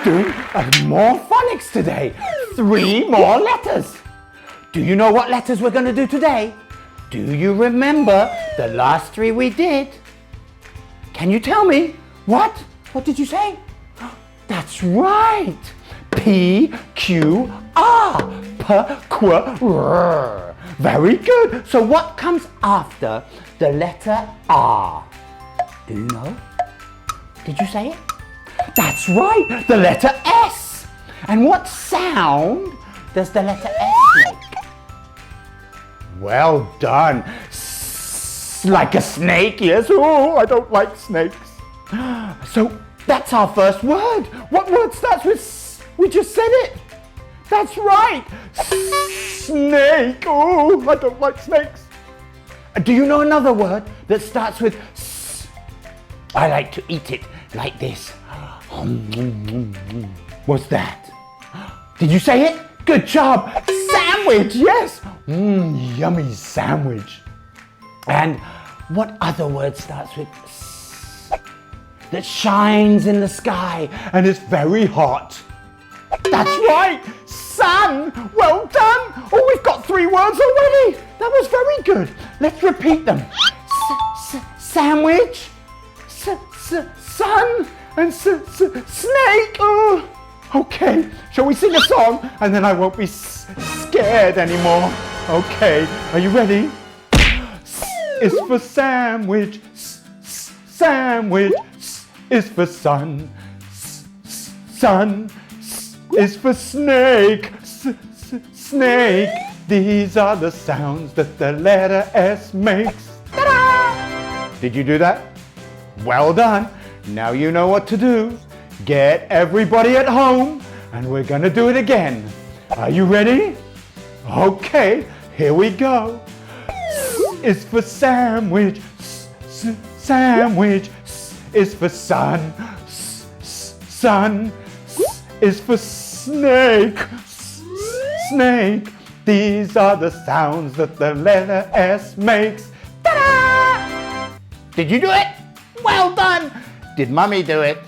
We're doing more phonics today. 3 more letters. Do you know what letters we're going to do today? Do you remember the last 3 we did? Can you tell me? What? What did you say? That's right. P, Q, R. P, Q, R. Very good. So what comes after the letter R? Do you know? Did you say it? That's right. The letter S. And what sound does the letter S make? Well done. Like a snake, yes. Oh, I don't like snakes. So that's our first word. What word starts with S? We just said it. That's right. Snake. Oh, I don't like snakes. Do you know another word that starts with S? I like to eat it like this. What's that? Did you say it? Good job. Sandwich, yes. Yummy sandwich. And what other word starts with S? That shines in the sky and is very hot. That's right. Sun. Well done. Oh, we've got 3 words already. That was very good. Let's repeat them. Sandwich. Sun. And snake. Oh. Okay. Shall we sing a song? And then I won't be scared anymore. Okay. Are you ready? S is for sandwich. Sandwich. S is for sun. Sun. Is for snake. Snake. These are the sounds that the letter S makes. Ta-da! Did you do that? Well done. Now you know what to do. Get everybody at home and we're gonna do it again. Are you ready? Okay, here we go. S is for sandwich. Sandwich. S is for sun. Sun. Is for snake. Snake. These are the sounds that the letter S makes. Ta-da! Did you do it? Well done. Did Mummy do it?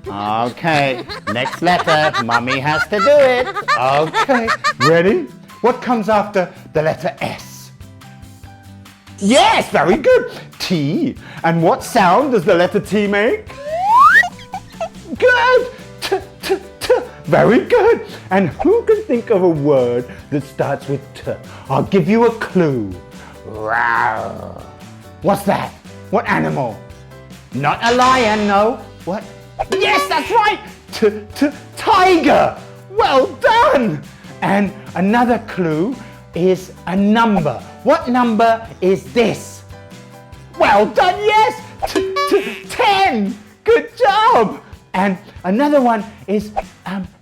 Okay. Next letter, Mummy has to do it. Okay. Ready? What comes after the letter S? Yes, very good. T. And what sound does the letter T make? Good. Very good. And who can think of a word that starts with T? I'll give you a clue. Rawr. What's that? What animal? Not a lion, no. What? Yes, that's right. Tiger. Well done. And another clue is a number. What number is this? Well done, yes. 10. Good job. And another one is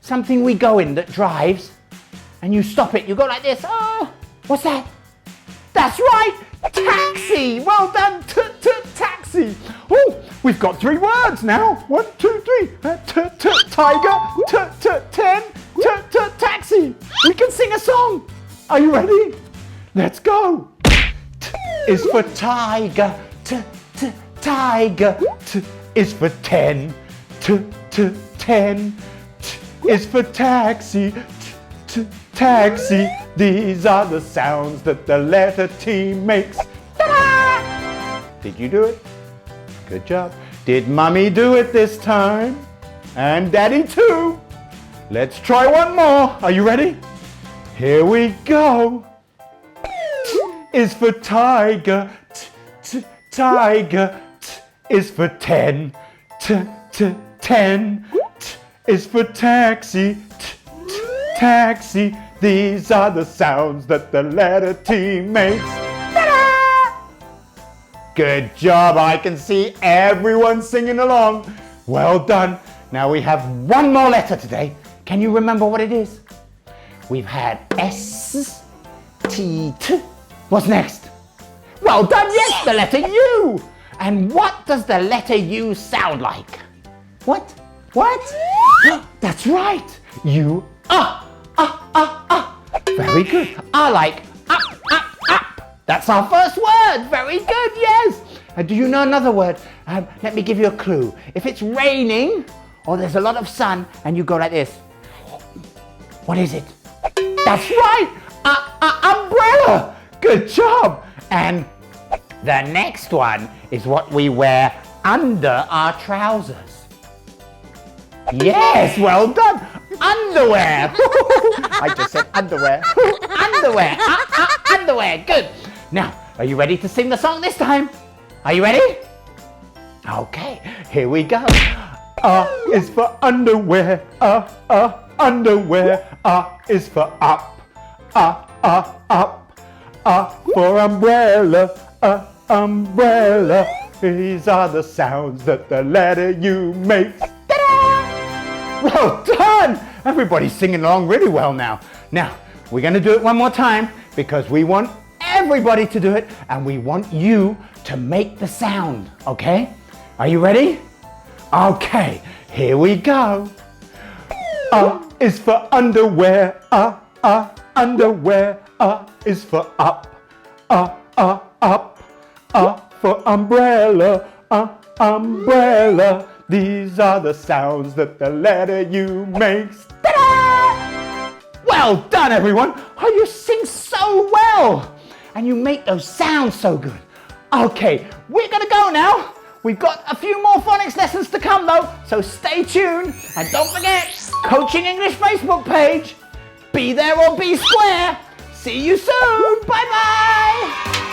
something we go in that drives and you stop it. You go like this. Oh, what's that? That's right. Taxi. Well done. Taxi. Oh, we've got 3 words now. 1, 2, 3. Tiger. 10. Taxi. We can sing a song. Are you ready? Let's go. T is for tiger. Tiger. T is for 10. 10. T is for taxi. Taxi. These are the sounds that the letter T makes. Ta-da! Did you do it? Good job. Did Mummy do it this time? And Daddy too. Let's try one more. Are you ready? Here we go. T is for tiger. Tiger. T is for 10. 10. T is for taxi. Taxi. These are the sounds that the letter T makes. Ta-da! Good job. I can see everyone singing along. Well done. Now we have one more letter today. Can you remember what it is? We've had S, T, T. What's next? Well done. Yes, the letter U. And what does the letter U sound like? What? That's right. U. Very good. Like up. That's our first word. Very good. Yes. Do you know another word? Let me give you a clue. If it's raining or there's a lot of sun and you go like this. What is it? That's right, umbrella. Good job. And the next one is what we wear under our trousers. Yes, well done. Underwear. I just said underwear. Underwear. Underwear. Good. Now, are you ready to sing the song this time? Are you ready? Okay, here we go. Is for underwear. Underwear. Is for up. Up. For umbrella. Umbrella. These are the sounds that the letter U makes. Ta-da! Well done! Everybody's singing along really well now. Now, we're going to do it one more time because we want everybody to do it and we want you to make the sound, okay? Are you ready? Okay, here we go. Is for underwear. Underwear. Is for up. Up. For umbrella. Umbrella. These are the sounds that the letter U makes. Ta-da! Well done, everyone. Oh, you sing so well. And you make those sounds so good. Okay, we're going to go now. We've got a few more phonics lessons to come though, so stay tuned. And don't forget, Coaching English Facebook page. Be there or be square. See you soon. Bye-bye.